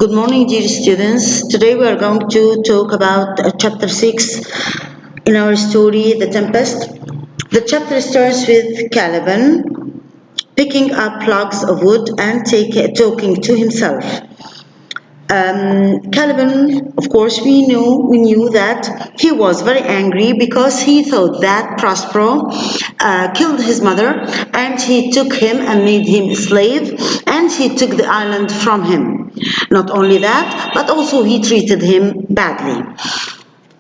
Good morning, dear students. Today we are going to talk about chapter 6 in our story, The Tempest. The chapter starts with Caliban picking up logs of wood and talking to himself. Caliban, of course, we knew that he was very angry because he thought that Prospero killed his mother, and he took him and made him a slave, and he took the island from him. Not only that, but also he treated him badly.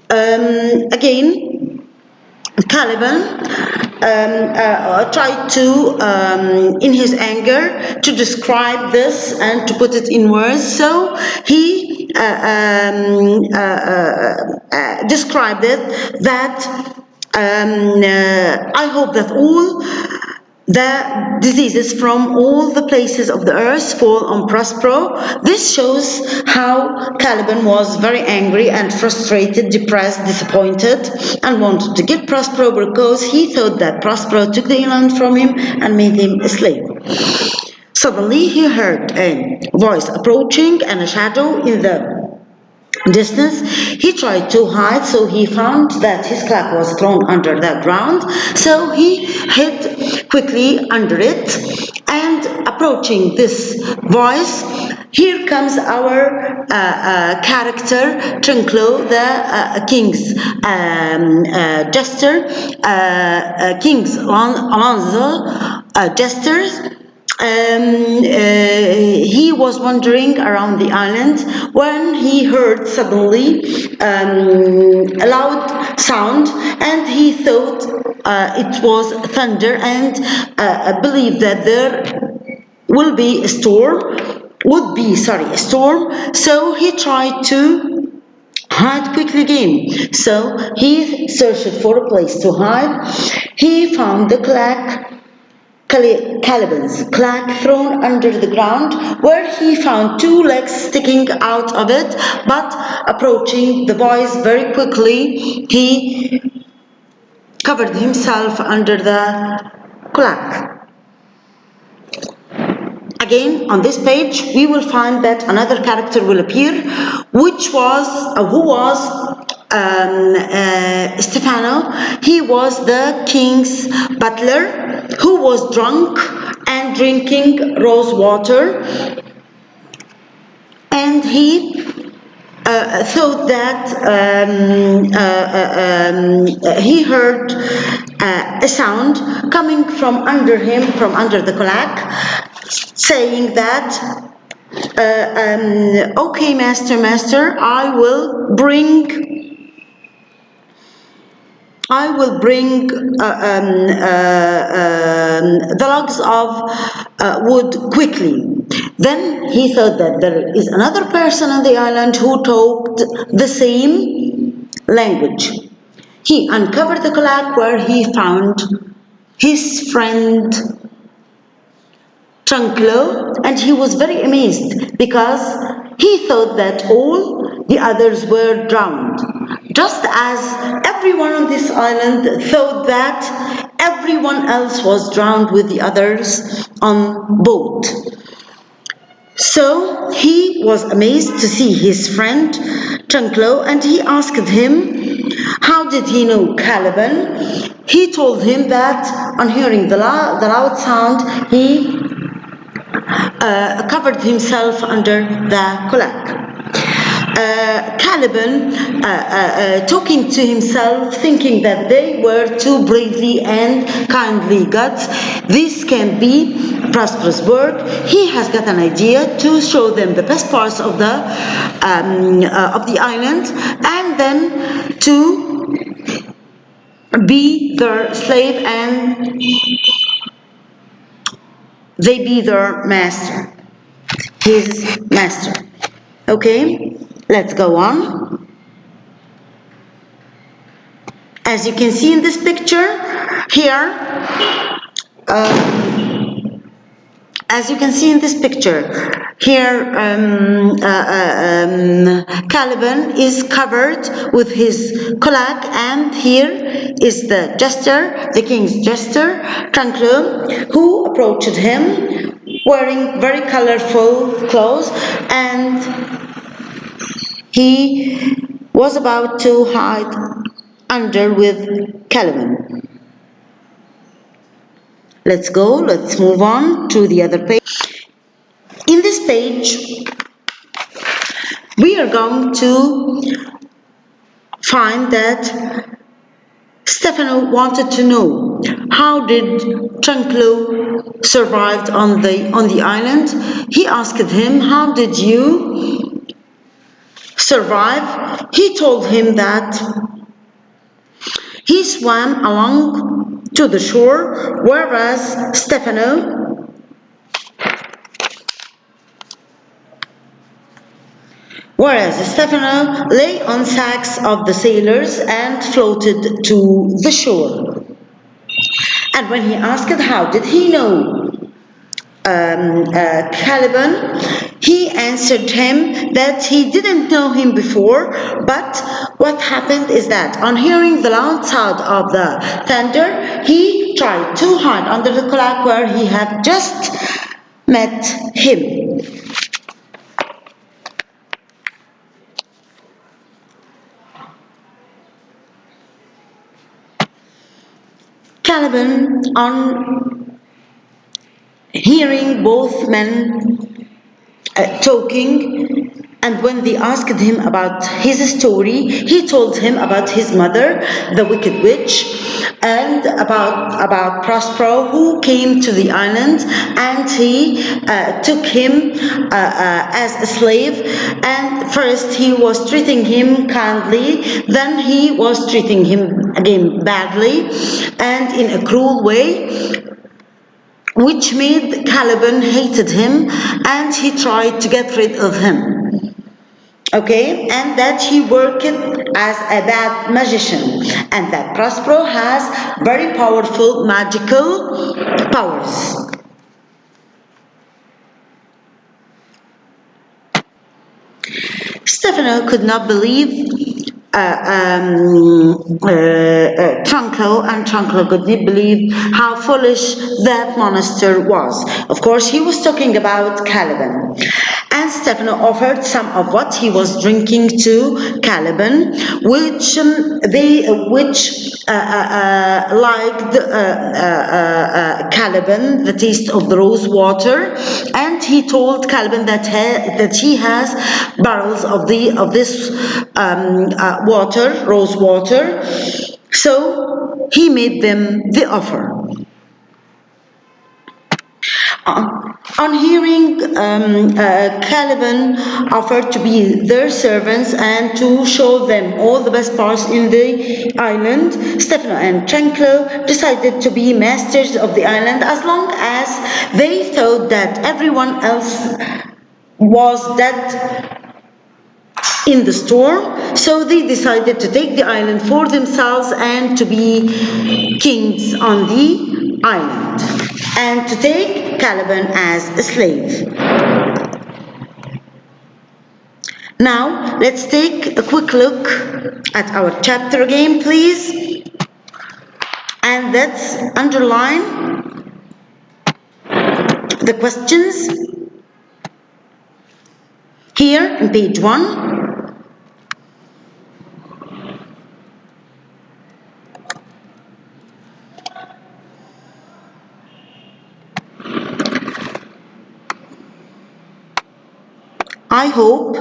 Again, Caliban tried to, in his anger, to describe this and to put it in words. So he described it that I hope that all the diseases from all the places of the earth fall on Prospero. This shows how Caliban was very angry and frustrated, depressed, disappointed, and wanted to kill Prospero because he thought that Prospero took the island from him and made him a slave. Suddenly he heard a voice approaching and a shadow in the distance. He tried to hide, so he found that his cloak was thrown under the ground, so he hid quickly under it. And approaching this voice, here comes our character Trinculo, the king's jester, King's Alonso jester. He was wandering around the island when he heard suddenly a loud sound, and he thought it was thunder, and believed that there would be a storm. So he tried to hide quickly again. So he searched for a place to hide. He found the Caliban's cloak thrown under the ground, where he found two legs sticking out of it, but approaching the boys very quickly, he covered himself under the cloak. Again, on this page, we will find that another character will appear, who was Stefano. He was the king's butler, who was drunk and drinking rose water, and he thought that he heard a sound coming from under him, from under the cloak, saying that okay, master, I will bring the logs of wood quickly. Then he thought that there is another person on the island who talked the same language. He uncovered the cloak, where he found his friend Trinculo, and he was very amazed because he thought that all the others were drowned, just as everyone on this island thought that everyone else was drowned with the others on boat. So he was amazed to see his friend Trinculo, and he asked him how did he know Caliban. He told him that on hearing the loud sound, he covered himself under the cloak. Caliban, talking to himself, thinking that they were two bravely and kindly gods. This can be Prospero's work. He has got an idea to show them the best parts of the island, and then to be their slave, and they be their master, his master. Okay, let's go on. As you can see in this picture here, Caliban is covered with his cloak, and here is the jester, the king's jester, Trinculo, who approached him wearing very colorful clothes, and he was about to hide under with Caliban. Let's move on to the other page. In this page, we are going to find that Stefano wanted to know how did Tranclo survived on the island. He asked him, how did you survive? He told him that he swam along to the shore, whereas Stefano lay on sacks of the sailors and floated to the shore. And when he asked how did he know Caliban, he answered him that he didn't know him before, but what happened is that on hearing the loud sound of the thunder, he tried to hide under the clock where he had just met him. Caliban, on hearing both men talking, and when they asked him about his story, he told him about his mother, the wicked witch, and about Prospero, who came to the island, and he took him as a slave. And first he was treating him kindly, then he was treating him again badly and in a cruel way, which made Caliban hated him, and he tried to get rid of him. Okay, and that he worked as a bad magician, and that Prospero has very powerful magical powers. Stefano could not believe Tranclo, and Tranclo could not believe how foolish that monster was. Of course, he was talking about Caliban. And Stefano offered some of what he was drinking to Caliban, which liked Caliban, the taste of the rose water, and he told Caliban that he has barrels of this water, rose water. So he made them the offer. On hearing Caliban offered to be their servants and to show them all the best parts in the island, Stefano and Tranclo decided to be masters of the island as long as they thought that everyone else was dead in the storm. So they decided to take the island for themselves and to be kings on the island, and to take Caliban as a slave. Now, let's take a quick look at our chapter again, please. And let's underline the questions here in page 1. I hope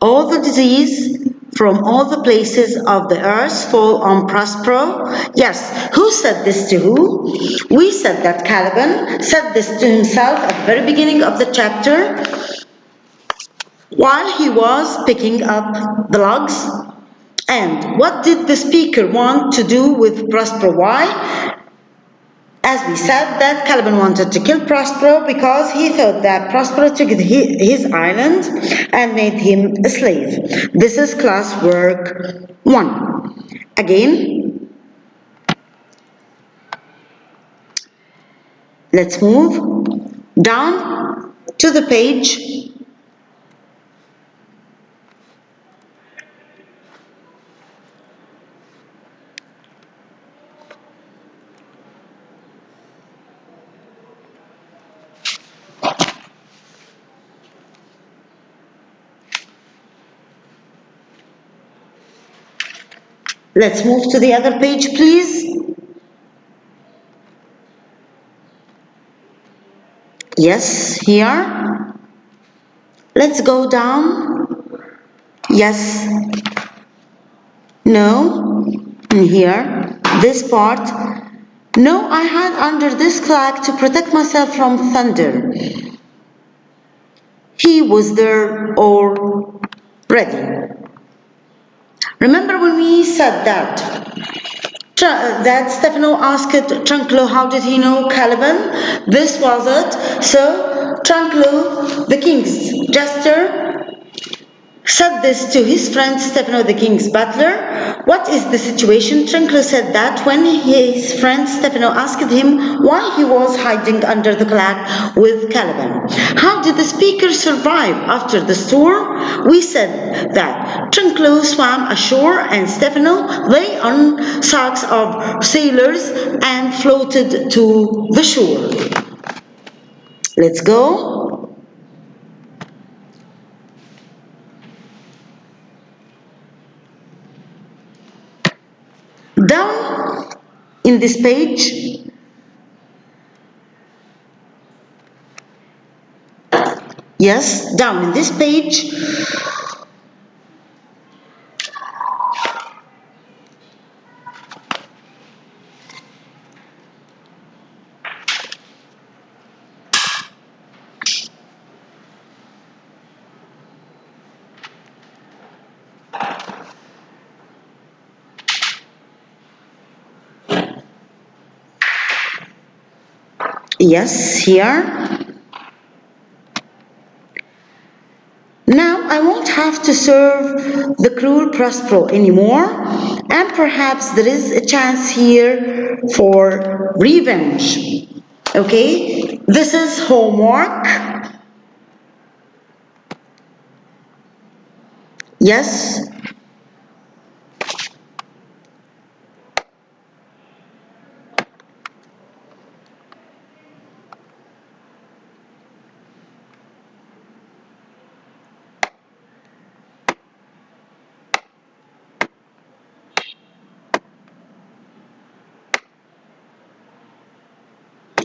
all the disease from all the places of the earth fall on Prospero. Yes, who said this to who? We said that Caliban said this to himself at the very beginning of the chapter while he was picking up the logs. And what did the speaker want to do with Prospero? Why? As we said, that Caliban wanted to kill Prospero because he thought that Prospero took his island and made him a slave. This is classwork 1. Again, let's move down to the page. Let's move to the other page, please. Yes, here. Let's go down. Yes. No. Here. This part. No, I hid under this cloak to protect myself from thunder. He was there already. Remember when we said that Stefano asked Trunklo how did he know Caliban? This was it. So Trunklo, the king's jester, said this to his friend Stefano, the king's butler. What is the situation? Trunklo said that when his friend Stefano asked him why he was hiding under the cloak with Caliban. How did the speaker survive after the storm? We said that Trunklo swam ashore and Stefano lay on sacks of sailors and floated to the shore. Let's go. Down in this page, yes, down in this page, yes, here. Now I won't have to serve the cruel Prospero anymore, and perhaps there is a chance here for revenge. Okay, this is homework. Yes.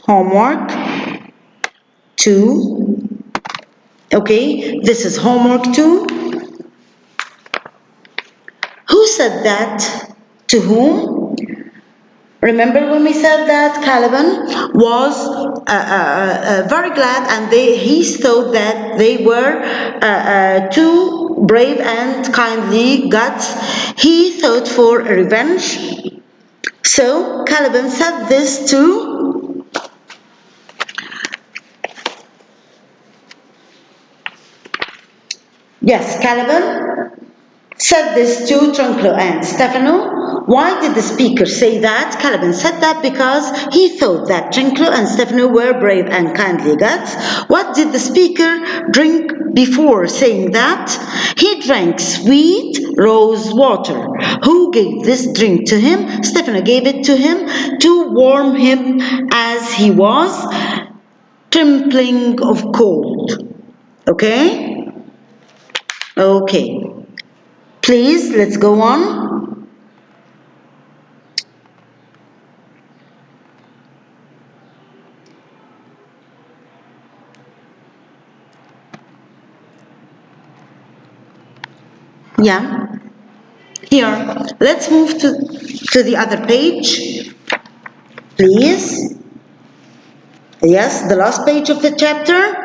Homework 2. Okay, this is homework 2. Who said that? To whom? Remember when we said that Caliban was very glad and he thought that they were two brave and kindly gods. He thought for revenge. So Caliban said this to Caliban said this to Trunklo and Stefano. Why did the speaker say that? Caliban said that because he thought that Trunklo and Stefano were brave and kindly gods. What did the speaker drink before saying that? He drank sweet rose water. Who gave this drink to him? Stefano gave it to him to warm him as he was trembling of cold. Okay? Okay. Please, let's go on. Yeah. Here, let's move to the other page. Please. Yes, the last page of the chapter.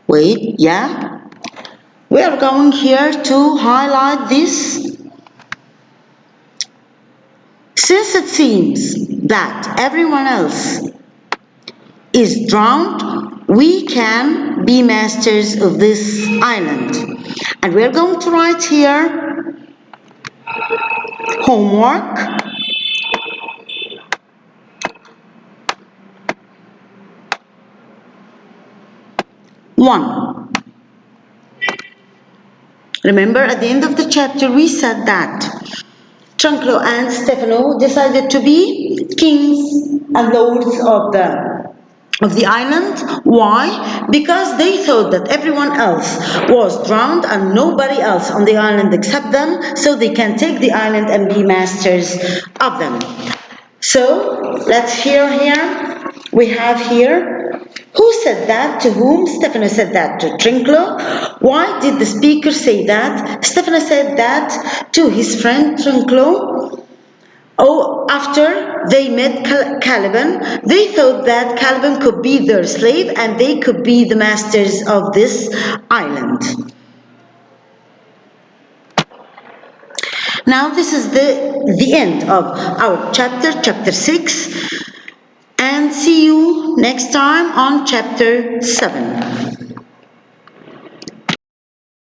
Wait, yeah. We are going here to highlight this. Since it seems that everyone else is drowned, we can be masters of this island. And we're going to write here homework. One. Remember at the end of the chapter we said that Trunklo and Stefano decided to be kings and lords of the of the island. Why? Because they thought that everyone else was drowned and nobody else on the island except them, so they can take the island and be masters of them. So let's hear here. We have here, who said that? To whom? Stefano said that to Trinclo. Why did the speaker say that? Stefano said that to his friend Trinclo. Oh, after they met Caliban, they thought that Caliban could be their slave and they could be the masters of this island. Now this is the end of our chapter 6, and see you next time on chapter 7.